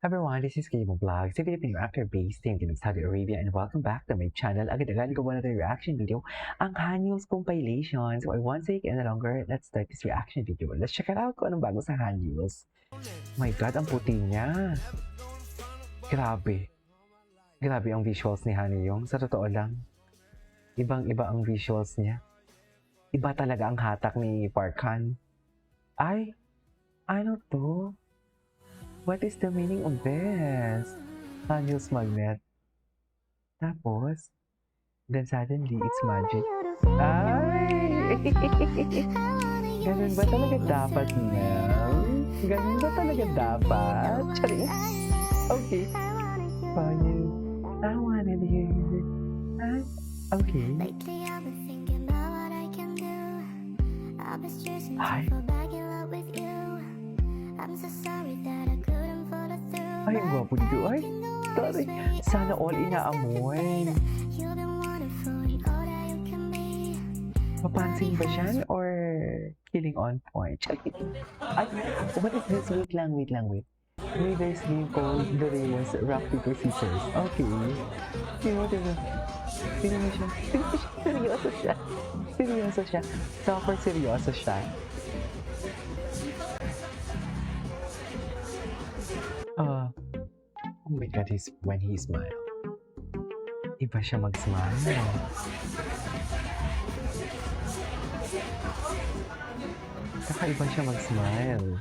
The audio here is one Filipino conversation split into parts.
Everyone, this is Kimo Vlogs, a Filipino actor based in Saudi Arabia, and welcome back to my channel. Agad-agad gawa na reaction video, ang Hanyos compilations. So I won't take any longer, let's start this reaction video. Let's check it out kung anong bago sa Hanyos. My God, ang puti niya. Grabe. Grabe ang visuals ni Hanyong. Sa totoo lang, ibang-iba ang visuals niya. Iba talaga ang hatak ni Parkhan. Ay, ano to? What is the meaning of this? Hanyos magnet. Tapos, then suddenly, it's magic. Ay! Ganun ba talaga dapat, Mel? Ganun ba talaga dapat? Charing. Okay. For you, I wanted you. Okay. Lately I've been thinking about what I can do. I've been stressing Ay. for back in love with you. I'm so sorry that I couldn't follow through. Ay, ang gwapo dito. Ay, sorry. Sana all inaamoy. You've been wonderful in all that you can be. Mapansin ba siya or killing on point? Ay, what is this? Wait lang. Wait, there's game called The Reyes Rock, Paper, Scissors. Okay. Tingnan mo siya. Seryoso siya. Super seryoso siya. Oh my God, when he smile. Iba siya mag-smile. Kakaiba siya mag-smile.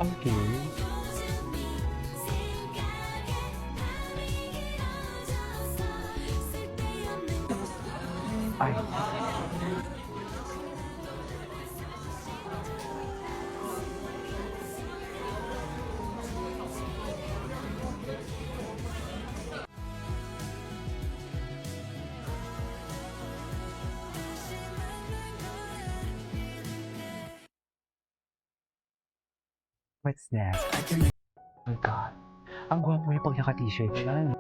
Okay. Ay. What's next? Oh my God. Ang gwapo niya pag naka-t-shirt yan.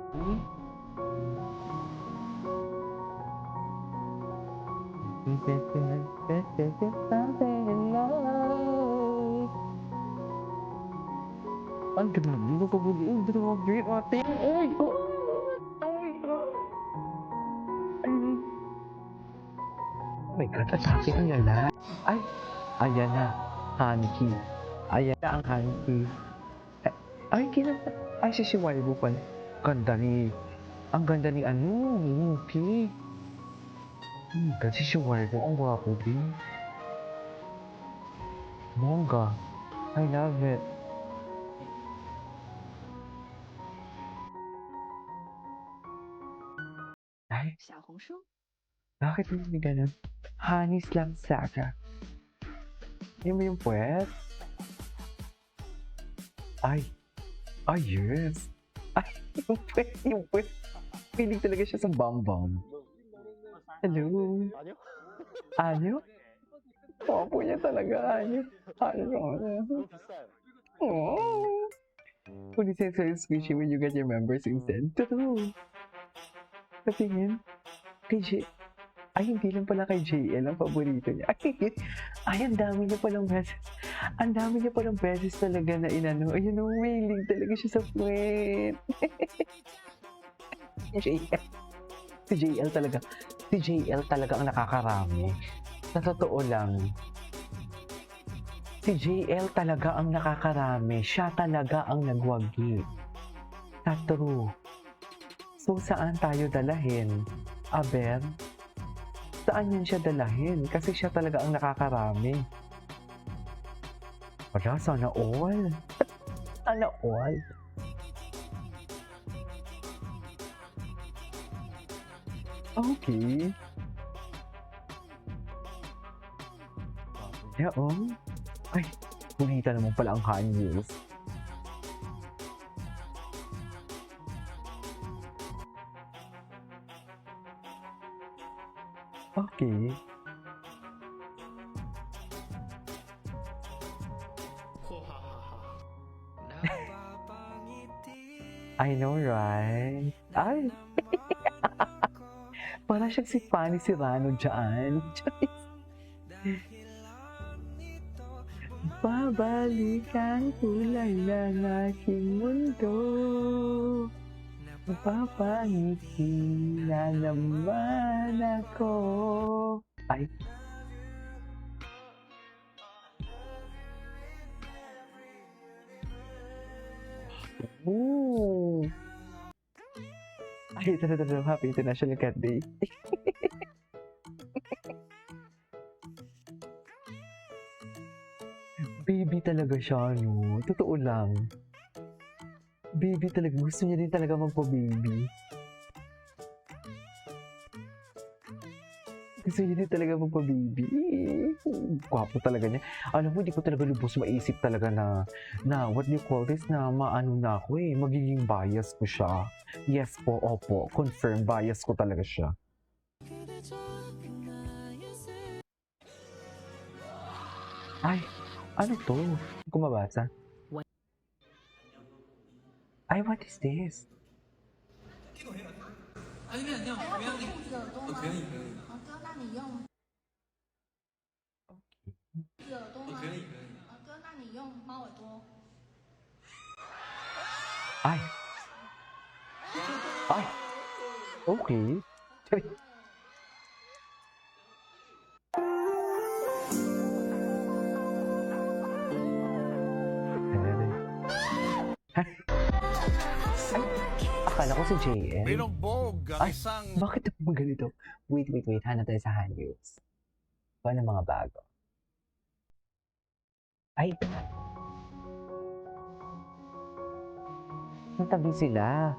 Ang ganda mo pag-ulit. Ate. Ay! Oh my God, atake ang yala. Ay! Ayan na. Hanky. Ayan na ang Hanky. Ay, ay, si Waibu pala. Ang ganda ni ano, Yuki. Kasi si Waibu, ang gwapo din. Bongga. I love it. Ay, 小红书 bakit hindi ganun? Honey Slam Saga. Yun mo yung puwet? Ay, yes. Ay, yung puwet. Piling talaga siya sa bam-bam. Hello? Anyo? Wapo niya talaga, Anyo. Oh. Only says so squishy when you get your members instead. True. Katingin. Kay J... Ay, hindi lang pala kay JL ang paborito niya. Ay, ang dami niya palang beses. Ang dami niya palang beses talaga na inano. Ayun, willing talaga siya sa puwet. JL. Si JL talaga. Si JL talaga ang nakakarami. Sa totoo lang. Si JL talaga ang nakakarami. Siya talaga ang nagwagi. Sa true. So, saan tayo dalahin? Aber? Saan yan siya dalahin? Kasi siya talaga ang nakakarami. Wala, sana all. Sana all. Okay. Yeah, Ay, bonita naman pala ang Hanyos. Okay. I know, right? Ay, parang siyang si Fanny Serrano dyan. Babalikan ko lang ng aking mundo. Papangiti na naman ako. Ay. Ooh. Ay, ito. Happy International Cat Day. Baby talaga siya, no? Totoo lang. Baby talaga. Gusto niya din talaga magpa-baby. Gusto niya din talaga magpa-baby. Gwapo talaga niya. Alam mo, hindi ko talaga lubos maisip talaga na what do you call this, na maano na ako eh. Magiging bias ko siya. Yes po, opo. Confirm, bias ko talaga siya. Ay, ano to? Hindi ko mabasa. Ay, what is this? 아니면 그냥 고양이. 고양이. 好哥，那你用是耳朵吗？ 고양이. 好哥，那你用猫耳朵。 Ay. Ay. Okay. Ay, akala ko si JM. Binugbog ang Ay, isang bakit naman ganito? Wait. Hanap tayo sa hand news. Paano mga bago? Ay! Natabi sila.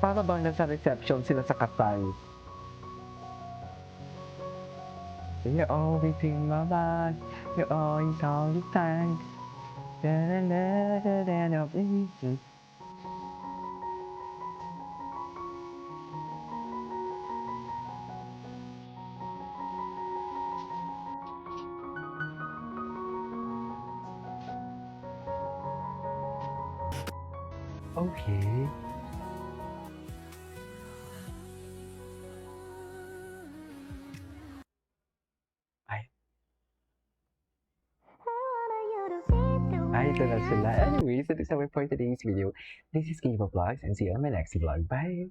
Para bang nasa reception sila sa kasal. You're always in my mind. You're always all the time. Okay. Ay, ito na sila. Anyways, that is our for today's video. This is Kiva Vlogs and see you on my next vlog. Bye!